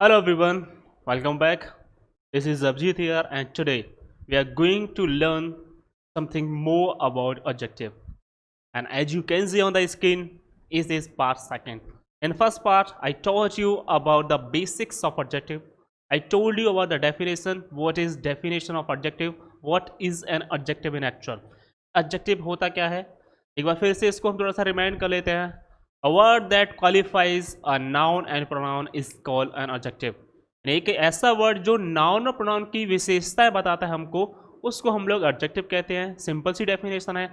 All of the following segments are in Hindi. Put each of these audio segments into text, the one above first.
Hello everyone, welcome back. This is Abhijit here and today we are going to learn something more about adjective. And as you can see on the screen is this part second. In first part I taught you about the basics of adjective. I told you about the definition, what is definition of adjective, what is an adjective in actual. Adjective होता क्या है, एक बार फिर से इसको हम थोड़ा सा रिमाइंड कर लेते हैं. A word that qualifies a noun and pronoun is called an adjective. एक ऐसा वर्ड जो नाउन और प्रोनाउन की विशेषताएं बताता है हमको, उसको हम लोग एडजेक्टिव कहते हैं. सिंपल सी डेफिनेशन है.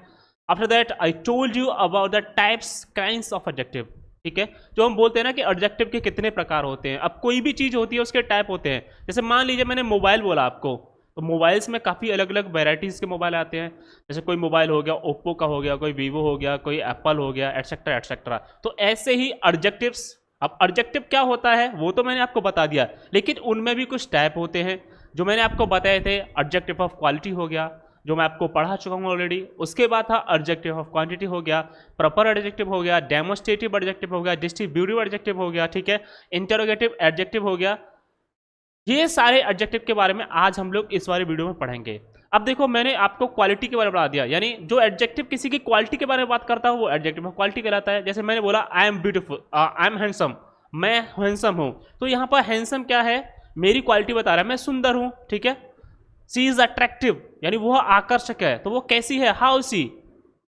After that I told you about the types kinds of adjective. ठीक है, जो हम बोलते हैं ना कि एडजेक्टिव के कितने प्रकार होते हैं. अब कोई भी चीज़ होती है उसके टाइप होते हैं. जैसे मान लीजिए मैंने मोबाइल बोला आपको, तो मोबाइल्स में काफ़ी अलग अलग वेराइटीज़ के मोबाइल आते हैं. जैसे कोई मोबाइल हो गया ओप्पो का, हो गया कोई वीवो हो गया, कोई एप्पल हो गया, एटसेट्रा एटसेट्रा. तो ऐसे ही एडजेक्टिव्स. अब एडजेक्टिव क्या होता है वो तो मैंने आपको बता दिया, लेकिन उनमें भी कुछ टाइप होते हैं जो मैंने आपको बताए थे. एडजेक्टिव ऑफ क्वालिटी हो गया जो मैं आपको पढ़ा चुका हूँ ऑलरेडी. उसके बाद था एडजेक्टिव ऑफ क्वांटिटी हो गया, प्रॉपर एडजेक्टिव हो गया, डेमोन्स्ट्रेटिव एडजेक्टिव हो गया, डिस्ट्रीब्यूटिव एडजेक्टिव हो गया, ठीक है, इंटरोगेटिव एडजेक्टिव हो गया. ये सारे एडजेक्टिव के बारे में आज हम लोग इस वाले वीडियो में पढ़ेंगे. अब देखो मैंने आपको क्वालिटी के बारे में बता दिया, यानी जो एडजेक्टिव किसी की क्वालिटी के बारे में बात करता है वो एडजेक्टिव ऑफ क्वालिटी कहलाता है. जैसे मैंने बोला I am beautiful, I am handsome, मैं हैंडसम हूँ. तो यहाँ पर हैंडसम क्या है, मेरी क्वालिटी बता रहा है, मैं सुंदर हूँ. ठीक है. सी इज अट्रैक्टिव, यानी वह आकर्षक है. तो वो कैसी है, how she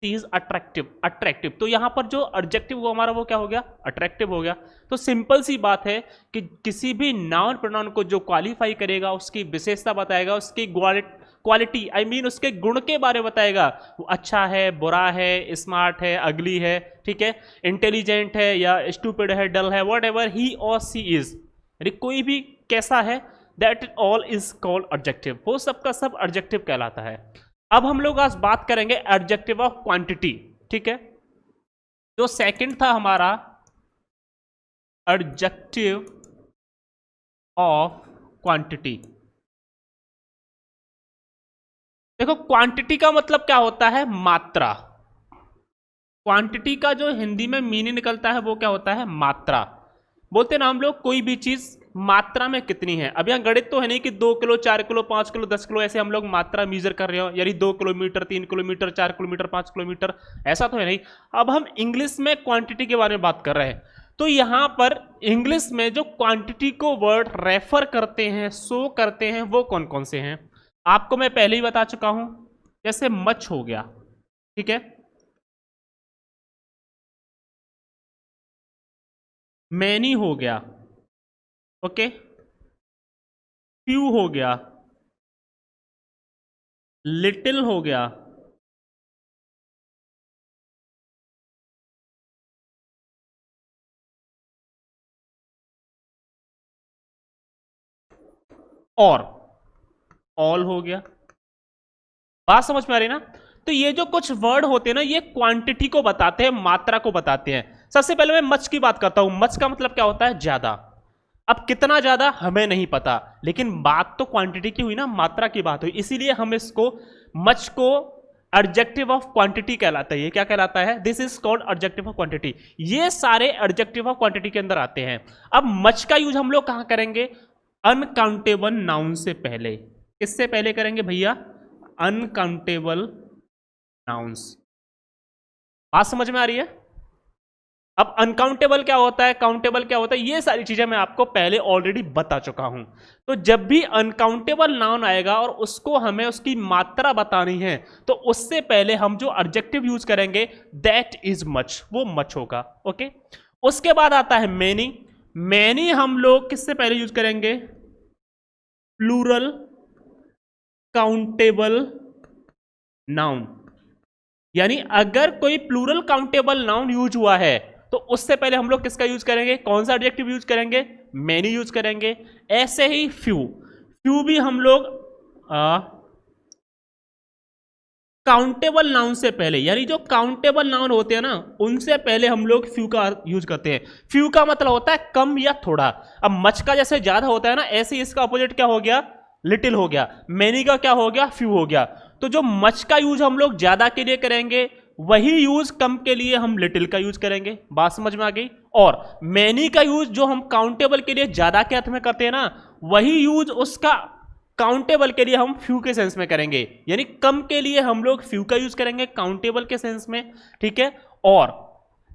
is attractive. Attractive, तो यहाँ पर जो एडजेक्टिव वो हमारा वो क्या हो गया, अट्रैक्टिव हो गया. तो सिंपल सी बात है कि किसी भी नाउन प्रोनाउन को जो क्वालिफाई करेगा, उसकी विशेषता बताएगा, उसकी क्वालिटी आई मीन उसके गुण के बारे में बताएगा. वो अच्छा है, बुरा है, स्मार्ट है, अगली है, ठीक है, इंटेलिजेंट है या स्टूपिड है, डल है, वॉट एवर ही और सी इज, यानी कोई भी कैसा है, that all is called adjective. वो सबका सब एडजेक्टिव कहलाता है. अब हम लोग आज बात करेंगे एडजेक्टिव ऑफ क्वांटिटी. ठीक है, जो सेकंड था हमारा एडजेक्टिव ऑफ क्वांटिटी. देखो क्वांटिटी का मतलब क्या होता है, मात्रा. क्वांटिटी का जो हिंदी में मीनिंग निकलता है वो क्या होता है, मात्रा. बोलते ना हम लोग कोई भी चीज मात्रा में कितनी है. अब यहाँ गणित तो है नहीं कि 2 किलो 4 किलो 5 किलो 10 किलो ऐसे हम लोग मात्रा मेजर कर रहे हो, यानी 2 किलोमीटर 3 किलोमीटर 4 किलोमीटर 5 किलोमीटर, ऐसा तो है नहीं. अब हम इंग्लिश में क्वांटिटी के बारे में बात कर रहे हैं. तो यहाँ पर इंग्लिश में जो क्वांटिटी को वर्ड रेफर करते हैं, शो करते हैं, वो कौन कौन से हैं आपको मैं पहले ही बता चुका हूं. जैसे मच हो गया, ठीक है, मैनी हो गया, ओके, फ्यू हो गया, लिटिल हो गया, और ऑल हो गया. बात समझ में आ रही ना. तो ये जो कुछ वर्ड होते हैं ना, ये क्वांटिटी को बताते हैं, मात्रा को बताते हैं. सबसे पहले मैं मच की बात करता हूं. मच का मतलब क्या होता है, ज्यादा. अब कितना ज्यादा हमें नहीं पता, लेकिन बात तो क्वांटिटी की हुई ना, मात्रा की बात हुई, इसीलिए हम इसको मच को एडजेक्टिव ऑफ क्वांटिटी कहलाता है. ये क्या कहलाता है, this is called adjective of quantity. ये सारे एडजेक्टिव ऑफ क्वांटिटी के अंदर आते हैं. अब मच का यूज हम लोग कहां करेंगे, अनकाउंटेबल नाउन से पहले. किससे पहले करेंगे भैया, अनकाउंटेबल नाउन्स. बात समझ में आ रही है. अब अनकाउंटेबल क्या होता है, काउंटेबल क्या होता है, ये सारी चीजें मैं आपको पहले ऑलरेडी बता चुका हूं. तो जब भी अनकाउंटेबल नाउन आएगा और उसको हमें उसकी मात्रा बतानी है, तो उससे पहले हम जो एडजेक्टिव यूज करेंगे दैट इज मच, वो मच होगा. ओके. उसके बाद आता है मैनी. मैनी हम लोग किससे पहले यूज करेंगे, प्लूरल काउंटेबल नाउन. यानी अगर कोई प्लूरल काउंटेबल नाउन यूज हुआ है तो उससे पहले हम लोग किसका यूज करेंगे, कौन सा एडजेक्टिव यूज करेंगे, मैनी यूज करेंगे. ऐसे ही फ्यू. फ्यू भी हम लोग काउंटेबल नाउन से पहले, यानी जो काउंटेबल नाउन होते हैं ना, उनसे पहले हम लोग फ्यू का यूज करते हैं. फ्यू का मतलब होता है कम या थोड़ा. अब मच का जैसे ज्यादा होता है ना, ऐसे ही इसका अपोजिट क्या हो गया, लिटिल हो गया. मैनी का क्या हो गया, फ्यू हो गया. तो जो मच का यूज हम लोग ज्यादा के लिए करेंगे, वही यूज कम के लिए हम लिटिल का यूज करेंगे। बात समझ में आ गई। और मैनी का यूज जो हम काउंटेबल के लिए ज्यादा के अर्थ में करते हैं ना, वही यूज उसका काउंटेबल के लिए हम फ्यू के सेंस में करेंगे। यानी कम के लिए हम लोग फ्यू का यूज करेंगे काउंटेबल के सेंस में, ठीक है। और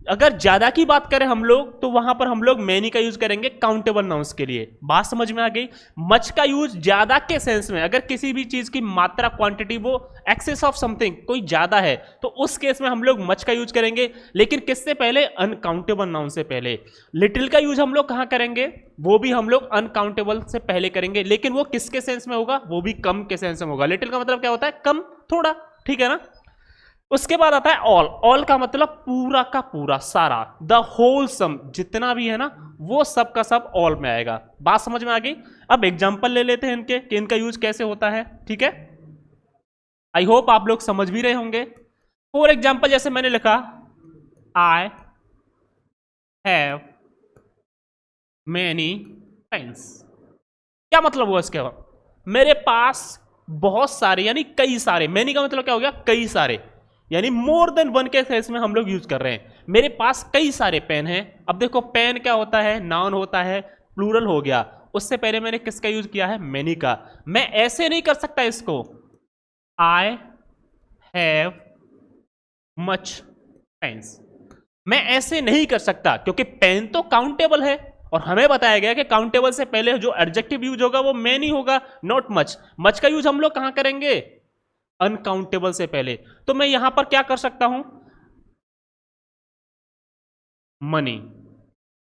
अगर ज्यादा की बात करें हम लोग, तो वहां पर हम लोग मैनी का यूज करेंगे काउंटेबल नाउंस के लिए। बात समझ में आ गई। मच का यूज ज्यादा के सेंस में, अगर किसी भी चीज की मात्रा, क्वांटिटी, वो एक्सेस ऑफ समथिंग कोई ज्यादा है, तो उस केस में हम लोग मच का यूज करेंगे। लेकिन किससे पहले? अनकाउंटेबल नाउन से पहले। लिटिल का यूज हम लोग कहां करेंगे? वो भी हम लोग अनकाउंटेबल से पहले करेंगे, लेकिन वो किसके सेंस में होगा? वो भी कम के सेंस में होगा। लिटिल का मतलब क्या होता है? कम, थोड़ा, ठीक है ना। उसके बाद आता है ऑल। ऑल का मतलब पूरा का पूरा, सारा, द होल सम, जितना भी है ना, वो सब का सब ऑल में आएगा। बात समझ में आ गई। अब एग्जांपल ले लेते हैं इनके कि इनका यूज कैसे होता है, ठीक है। आई होप आप लोग समझ भी रहे होंगे। फॉर एग्जांपल जैसे मैंने लिखा, आई हैव मैनी पेन्स। क्या मतलब हुआ इसके? मेरे पास बहुत सारे, यानी कई सारे। मैनी का मतलब क्या हो गया? कई सारे, यानी मोर देन वन के सेंस में हम लोग यूज कर रहे हैं। मेरे पास कई सारे पेन हैं। अब देखो, पेन क्या होता है? नाउन होता है, प्लूरल हो गया। उससे पहले मैंने किसका यूज किया है? मैनी का। मैं ऐसे नहीं कर सकता इसको, आई हैव मच पेन्स। मैं ऐसे नहीं कर सकता, क्योंकि पेन तो काउंटेबल है, और हमें बताया गया कि काउंटेबल से पहले जो एडजेक्टिव यूज होगा वो मैनी होगा, नॉट मच। मच का यूज हम लोग कहां करेंगे? अनकाउंटेबल से पहले। तो मैं यहां पर क्या कर सकता हूं? मनी।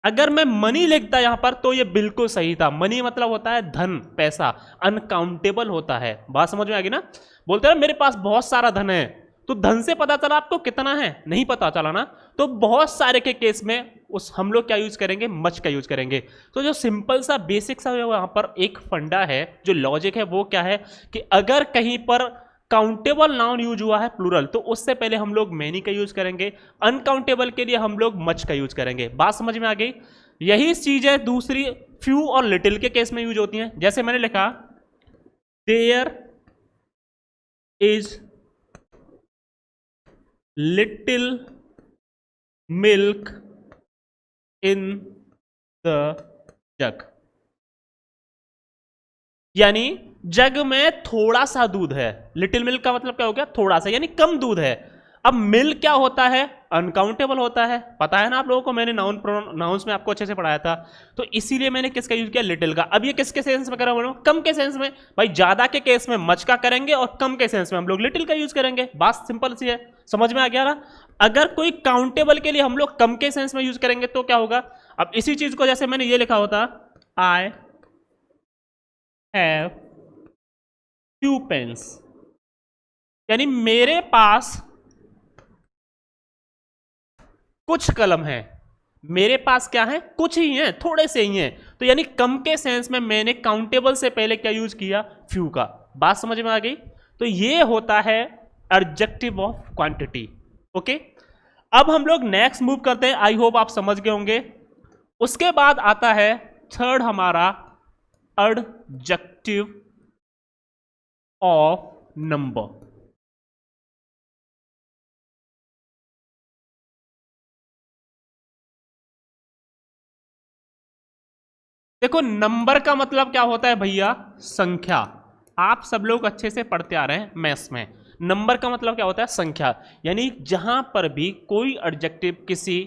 अगर मैं मनी लिखता यहां पर तो ये बिल्कुल सही था। मनी मतलब होता है धन, पैसा। अनकाउंटेबल होता है। बात समझ में आ गई ना। बोलते हैं मेरे पास बहुत सारा धन है, तो धन से पता चला आपको कितना है? नहीं पता चला ना। तो बहुत सारे के केस में उस हम लोग क्या यूज करेंगे? मच का यूज करेंगे। तो जो सिंपल सा बेसिक सा वहां पर एक फंडा है, जो लॉजिक है, वो क्या है कि अगर कहीं पर काउंटेबल नाउन यूज हुआ है प्लूरल, तो उससे पहले हम लोग मैनी का यूज करेंगे। अनकाउंटेबल के लिए हम लोग मच का यूज करेंगे। बात समझ में आ गई। यही चीज है दूसरी फ्यू और लिटिल के केस में यूज होती है। जैसे मैंने लिखा, there is little milk in the jug. यानी जग में थोड़ा सा दूध है। लिटिल मिल्क का मतलब क्या हो गया? थोड़ा सा, यानी कम दूध है। अब मिल्क क्या होता है? अनकाउंटेबल होता है। पता है ना आप लोगों को, मैंने नाउन्स में आपको अच्छे से पढ़ाया था। तो इसीलिए मैंने किसका यूज किया? लिटिल का। अब ये किसके सेंस में करा बोलो? कम के सेंस में। भाई ज्यादा के केस में मच का करेंगे, और कम के सेंस में हम लोग लिटिल का यूज करेंगे। बात सिंपल सी है, समझ में आ गया ना। अगर कोई काउंटेबल के लिए हम लोग कम के सेंस में यूज करेंगे तो क्या होगा? अब इसी चीज को जैसे मैंने ये लिखा होता, आई हैव फ्यू पेन्स, यानी मेरे पास कुछ कलम है। मेरे पास क्या है? कुछ ही है, थोड़े से ही हैं। तो यानी कम के सेंस में मैंने काउंटेबल से पहले क्या यूज किया? फ्यू का। बात समझ में आ गई। तो ये होता है एडजेक्टिव ऑफ क्वांटिटी। ओके, अब हम लोग नेक्स्ट मूव करते हैं। आई होप आप समझ गए होंगे। उसके बाद आता है थर्ड हमारा, एडजेक्टिव ऑफ नंबर। देखो, नंबर का मतलब क्या होता है भैया? संख्या। आप सब लोग अच्छे से पढ़ते आ रहे हैं मैथ्स में। नंबर का मतलब क्या होता है? संख्या। यानी जहां पर भी कोई एडजेक्टिव किसी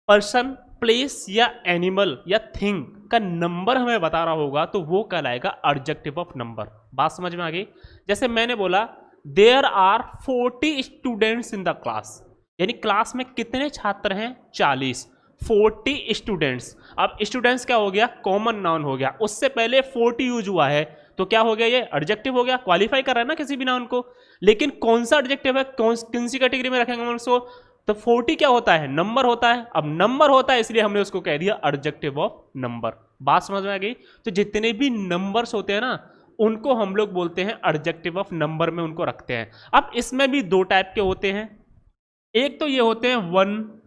पर्सन, प्लेस या एनिमल या थिंग का नंबर हमें बता रहा होगा, तो वो कहलाएगा एडजेक्टिव ऑफ नंबर। बात समझ में आ गई। जैसे मैंने बोला, there are 40 students in the class, यानी क्लास में कितने छात्र हैं? 40। 40 स्टूडेंट्स। अब स्टूडेंट्स क्या हो गया? कॉमन नाउन हो गया। उससे पहले 40 यूज हुआ है, तो क्या हो गया? ये एडजेक्टिव हो गया। क्वालिफाई कर रहा है ना किसी भी नाउन को। लेकिन कौन सा एडजेक्टिव है? कौन सी कैटेगरी में रखेंगे हम उसको? तो 40 क्या होता है? नंबर होता है। अब नंबर होता है, इसलिए हमने उसको कह दिया एडजेक्टिव ऑफ नंबर। बात समझ में आ गई। तो जितने भी नंबर्स होते हैं ना, उनको हम लोग बोलते हैं एडजेक्टिव ऑफ नंबर में उनको रखते हैं। अब इसमें भी दो टाइप के होते हैं। एक तो ये होते हैं वन,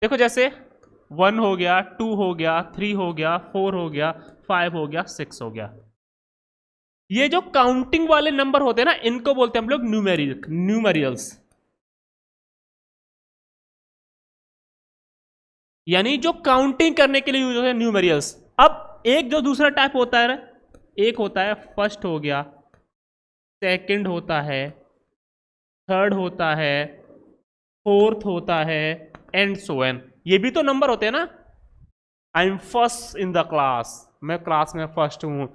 देखो जैसे 1 हो गया, 2 हो गया, 3 हो गया, 4 हो गया, 5 हो गया, 6 हो गया। ये जो काउंटिंग वाले नंबर होते हैं ना, इनको बोलते हैं हम लोग न्यूमेरियल्स, यानी जो काउंटिंग करने के लिए यूज होते हैं न्यूमेरियल्स। अब एक जो दूसरा टाइप होता है ना, एक होता है फर्स्ट हो गया, सेकंड होता है, थर्ड होता है, फोर्थ होता है, एंड सो एन। ये भी तो नंबर होते हैं ना। I am first in the class, मैं क्लास में फर्स्ट हूं।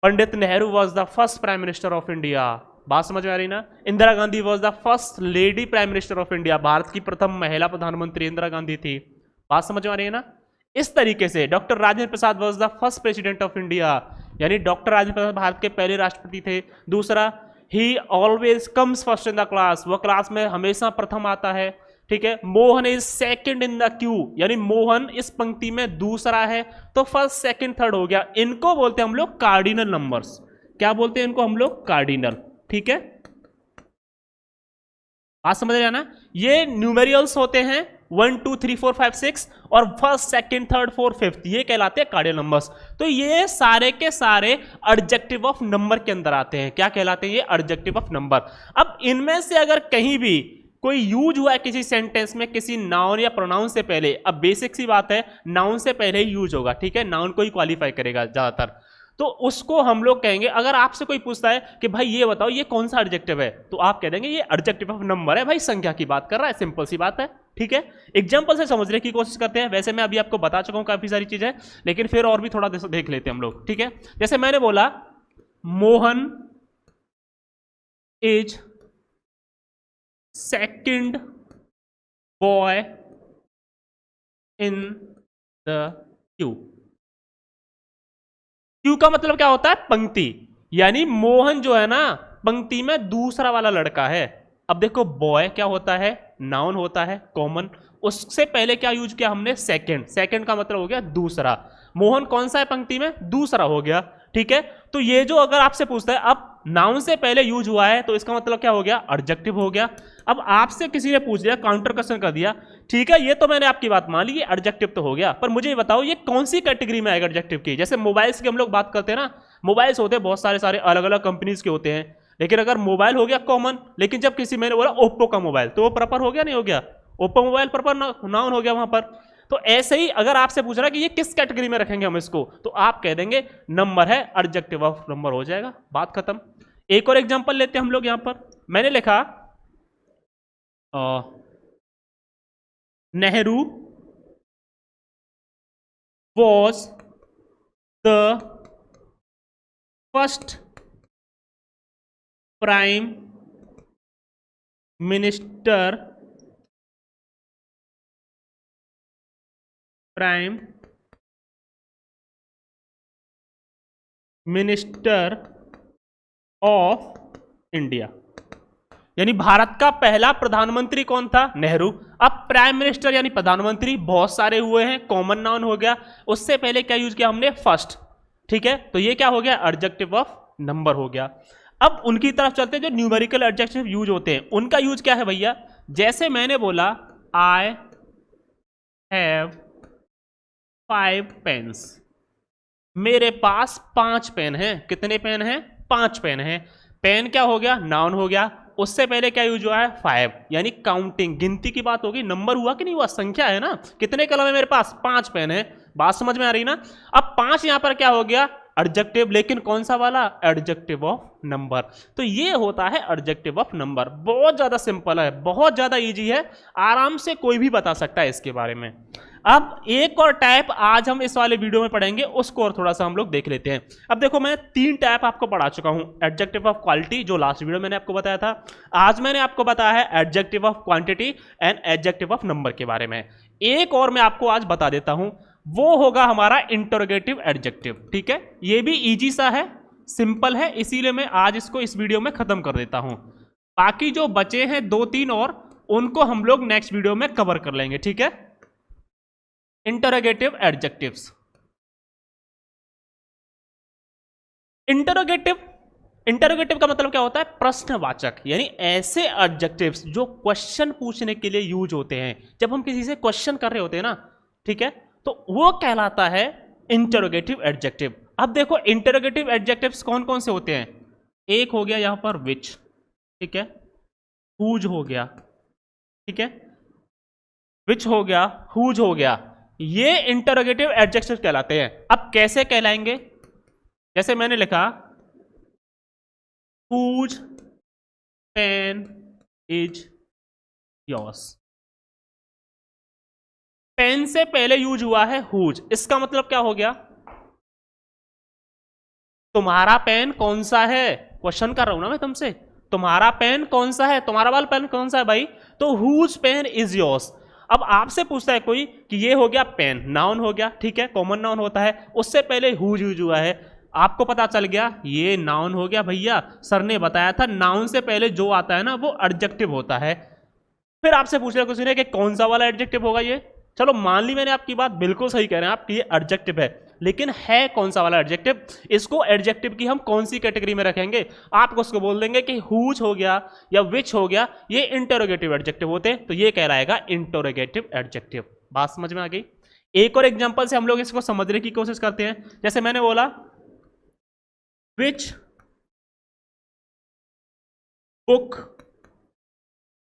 Pandit Nehru was the first prime minister of India, बात समझ में आ रही ना। Indira Gandhi was the first lady prime minister of India, Bharat की प्रथम महिला प्रधानमंत्री इंदिरा गांधी थी, बात समझ में आ रही है ना। इस तरीके से doctor Rajendra Prasad was the first president of India, यानी डॉक्टर राजेंद्र प्रसाद भारत के पहले राष्ट्रपति थे। दूसरा, ही always comes first in the class, वह क्लास में हमेशा प्रथम आता है, ठीक है। Mohan is second in the Q, यानी मोहन इस पंक्ति में दूसरा है, तो फर्स्ट सेकंड थर्ड हो गया। इनको बोलते हैं हम लोग कार्डिनल नंबर्स। क्या बोलते हैं इनको हम लोग? कार्डिनल, ठीक है। बात समझ रहे हैं ना। ये न्यूमेरियल्स होते हैं 1 2 3 4 5 6, और first second third fourth fifth, ये कहलाते हैं कार्डिनल नंबर्स। तो ये सारे के सारे एडजेक्टिव ऑफ नंबर के अंदर आते हैं। क्या कहलाते हैं ये? Adjective of number. अब इनमें से अगर कहीं भी कोई यूज हुआ है किसी सेंटेंस में किसी नाउन या प्रोनाउन से पहले, अब बेसिक सी बात है, नाउन से पहले ही यूज होगा, ठीक है, नाउन को ही क्वालिफाई करेगा ज्यादातर, तो उसको हम लोग कहेंगे। अगर आपसे कोई पूछता है कि भाई ये बताओ ये कौन सा एडजेक्टिव है, तो आप कह देंगे ये एडजेक्टिव ऑफ नंबर है, भाई संख्या की बात कर रहा है, सिंपल सी बात है, ठीक है। एग्जांपल से समझने की कोशिश करते हैं। वैसे मैं अभी आपको बता चुका हूं काफी सारी चीजें, लेकिन फिर और भी थोड़ा देख लेते हैं हम लोग, ठीक है। जैसे मैंने बोला Mohan is second boy in the Q. Q का मतलब क्या होता है? पंक्ति, यानी मोहन जो है ना पंक्ति में दूसरा वाला लड़का है। अब देखो बॉय क्या होता है? नाउन होता है कॉमन, उससे पहले क्या यूज किया हमने? सेकंड। सेकंड का मतलब हो गया दूसरा। मोहन कौन सा है पंक्ति में? दूसरा हो गया, ठीक है। तो ये जो अगर आपसे पूछता है अब नाउन से पहले यूज हुआ है, तो इसका मतलब क्या हो गया? एडजेक्टिव हो गया। अब आपसे किसी ने पूछ लिया, काउंटर क्वेश्चन कर दिया, ठीक है, ये तो मैंने आपकी बात मान ली, ये एडजेक्टिव तो हो गया, पर मुझे ये बताओ ये कौन सी कैटेगरी में आएगा एडजेक्टिव की? जैसे मोबाइल्स की हम लोग बात करते हैं ना, मोबाइल्स होते हैं बहुत सारे सारे अलग अलग कंपनीज के होते हैं, लेकिन अगर मोबाइल हो गया कॉमन, लेकिन जब किसी मैंने बोला ओप्पो का मोबाइल, तो वो प्रॉपर हो गया नहीं हो गया? ओप्पो मोबाइल प्रॉपर नाउन हो गया वहां पर। तो ऐसे ही अगर आपसे पूछ रहा है कि ये किस कैटेगरी में रखेंगे हम इसको, तो आप कह देंगे नंबर है, एडजेक्टिव ऑफ नंबर हो जाएगा, बात खत्म। एक और एग्जांपल लेते हैं हम लोग। यहां पर मैंने लिखा Nehru was the first prime minister of India, यानी भारत का पहला प्रधानमंत्री कौन था? नेहरू। अब प्राइम मिनिस्टर यानी प्रधानमंत्री बहुत सारे हुए हैं, कॉमन नाउन हो गया, उससे पहले क्या यूज किया हमने? फर्स्ट, ठीक है। तो ये क्या हो गया? एडजेक्टिव ऑफ नंबर हो गया। अब उनकी तरफ चलते हैं जो न्यूमेरिकल एडजेक्टिव यूज होते हैं, उनका यूज क्या है भैया? जैसे मैंने बोला आई हैव 5 पेन्स, मेरे पास 5 पेन हैं। कितने पेन हैं? 5 पेन हैं। पेन क्या हो गया? नाउन हो गया। उससे पहले क्या यूज हुआ है? 5, यानी काउंटिंग, गिनती की बात होगी। नंबर हुआ कि नहीं हुआ? संख्या है ना। कितने कलम है मेरे पास? 5 पेन है। बात समझ में आ रही ना। अब 5 यहां पर क्या हो गया? एडजेक्टिव, लेकिन कौन सा वाला? Adjective of number. तो ये होता है एडजेक्टिव ऑफ नंबर। बहुत ज्यादा सिंपल है, बहुत ज्यादा इजी है, आराम से कोई भी बता सकता है इसके बारे में। अब एक और टाइप आज हम इस वाले वीडियो में पढ़ेंगे, उसको और थोड़ा सा हम लोग देख लेते हैं। अब देखो मैं 3 टाइप आपको पढ़ा चुका हूं। एडजेक्टिव ऑफ क्वालिटी, जो लास्ट वीडियो मैंने आपको बताया था। आज मैंने आपको बताया है adjective of quantity and adjective of number के बारे में। एक और मैं आपको आज बता देता हूं, वो होगा हमारा इंटरोगेटिव एडजेक्टिव, ठीक है। ये भी इजी सा है, सिंपल है, इसीलिए मैं आज इसको इस वीडियो में खत्म कर देता हूं। बाकी जो बचे हैं 2-3 और, उनको हम लोग नेक्स्ट वीडियो में कवर कर लेंगे, ठीक है। Interrogative adjectives. इंटरोगेटिव इंटरोगेटिव का मतलब क्या होता है? प्रश्नवाचक, यानी ऐसे एडजेक्टिव्स जो क्वेश्चन पूछने के लिए यूज होते हैं। जब हम किसी से क्वेश्चन कर रहे होते हैं ना, ठीक है, तो वो कहलाता है इंटरोगेटिव एडजेक्टिव। अब देखो इंटरोगेटिव एडजेक्टिव्स कौन कौन से होते हैं। एक हो गया यहां पर विच, ठीक है, हुज हो गया, ठीक है, विच हो गया, हुज हो गया, ये इंटरोगेटिव एडजेक्टिव कहलाते हैं। अब कैसे कहलाएंगे? जैसे मैंने लिखा whose pen is yours। Pen से पहले यूज हुआ है whose, इसका मतलब क्या हो गया? तुम्हारा पेन कौन सा है? क्वेश्चन कर रहा हूं ना मैं तुमसे, तुम्हारा पेन कौन सा है, तुम्हारा वाला पेन कौन सा है भाई? तो whose pen is yours। अब आपसे पूछता है कोई कि ये हो गया पेन, नाउन हो गया, ठीक है, कॉमन नाउन होता है, उससे पहले whose यूज हुआ है, आपको पता चल गया ये नाउन हो गया। भैया सर ने बताया था नाउन से पहले जो आता है ना वो एडजेक्टिव होता है। फिर आपसे पूछ रहे किसी ने कि कौन सा वाला एडजेक्टिव होगा ये। चलो मान ली मैंने आपकी बात, बिल्कुल सही कह रहे हैं आप कि ये एडजेक्टिव है, लेकिन है कौन सा वाला एडजेक्टिव? इसको एडजेक्टिव की हम कौन सी कैटेगरी में रखेंगे? आप उसको बोल देंगे कि हुज हो गया या विच हो गया, ये इंटरोगेटिव एडजेक्टिव होते हैं, तो ये कहलाएगा इंटरोगेटिव एडजेक्टिव। बात समझ में आ गई? एक और एग्जांपल से हम लोग इसको समझने की कोशिश करते हैं। जैसे मैंने बोला which book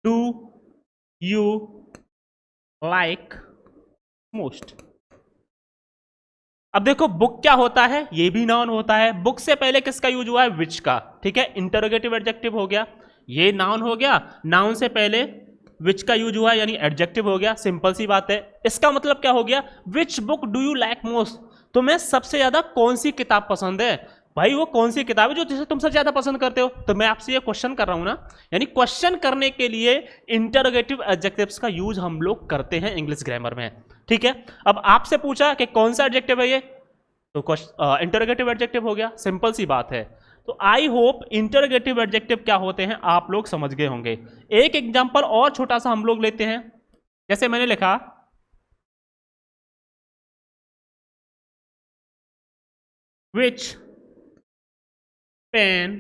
do you like most. अब देखो बुक क्या होता है? ये भी नाउन होता है। बुक से पहले किसका यूज हुआ है? विच का, ठीक है, इंटरोगेटिव एडजेक्टिव हो गया। ये नाउन हो गया, नाउन से पहले विच का यूज हुआ यानी एडजेक्टिव हो गया। सिंपल सी बात है। इसका मतलब क्या हो गया? Which book do you like most, तुम्हें सबसे ज्यादा कौन सी किताब पसंद है? भाई वो कौन सी किताब है जो जिसे तुम सबसे ज्यादा पसंद करते हो? तो मैं आपसे ये क्वेश्चन कर रहा हूं ना, यानी क्वेश्चन करने के लिए इंटरोगेटिव एडजेक्टिव्स का यूज हम लोग करते हैं इंग्लिश ग्रामर में, ठीक है। अब आपसे पूछा कि कौन सा एडजेक्टिव है ये, तो इंटरोगेटिव एडजेक्टिव हो गया। सिंपल सी बात है। तो आई होप इंटरोगेटिव एडजेक्टिव क्या होते हैं आप लोग समझ गए होंगे। एक एग्जांपल और छोटा सा हम लोग लेते हैं। जैसे मैंने लिखा विच पेन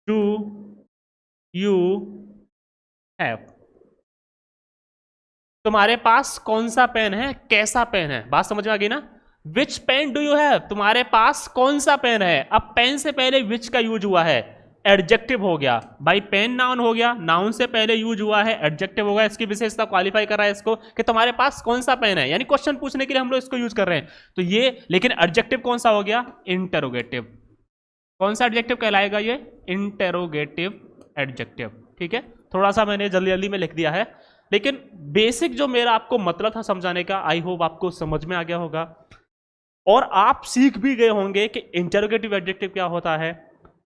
डू यू हैव, तुम्हारे पास कौन सा पेन है, कैसा पेन है? बात समझ में आ गई ना? विच पेन डू यू हैव, तुम्हारे पास कौन सा पेन है। अब पेन से पहले विच का यूज हुआ है, एडजेक्टिव हो गया भाई। पेन नाउन हो गया, नाउन से पहले यूज हुआ है, एडजेक्टिव होगा। इसकी विशेषता क्वालिफाई कर रहा है इसको कि तुम्हारे पास कौन सा पेन है, यानी क्वेश्चन पूछने के लिए हम लोग इसको यूज कर रहे हैं। तो ये, लेकिन एडजेक्टिव कौन सा हो गया? इंटरोगेटिव। कौन सा एडजेक्टिव कहलाएगा ये? इंटरोगेटिव एडजेक्टिव, ठीक है। थोड़ा सा मैंने जल्दी जल्दी में लिख दिया है, लेकिन बेसिक जो मेरा आपको मतलब था समझाने का, आई होप आपको समझ में आ गया होगा और आप सीख भी गए होंगे कि इंटरोगेटिव एडजेक्टिव क्या होता है,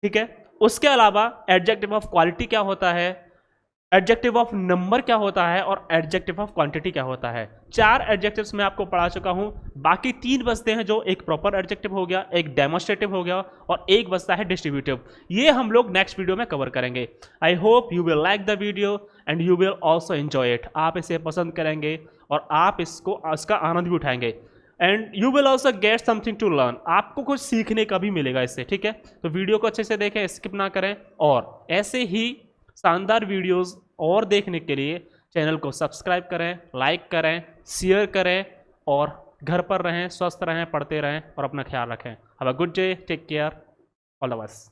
ठीक है। उसके अलावा एडजेक्टिव ऑफ क्वालिटी क्या होता है, एडजेक्टिव ऑफ नंबर क्या होता है और एडजेक्टिव ऑफ क्वांटिटी क्या होता है। 4 एडजेक्टिव्स मैं आपको पढ़ा चुका हूं, बाकी 3 बचते हैं, जो एक प्रॉपर एडजेक्टिव हो गया, एक डेमोस्ट्रेटिव हो गया और एक बचता है डिस्ट्रीब्यूटिव। ये हम लोग नेक्स्ट वीडियो में कवर करेंगे। I hope you will like the video and you will also enjoy it. आप इसे पसंद करेंगे और आप इसका आनंद भी उठाएंगे and you will also get something to learn. आपको कुछ सीखने का भी मिलेगा इससे, ठीक है। तो वीडियो को अच्छे से देखें, स्किप ना करें और ऐसे ही शानदार वीडियोस और देखने के लिए चैनल को सब्सक्राइब करें, लाइक करें, शेयर करें और घर पर रहें, स्वस्थ रहें, पढ़ते रहें और अपना ख्याल रखें। Have a good day, take care, all the best.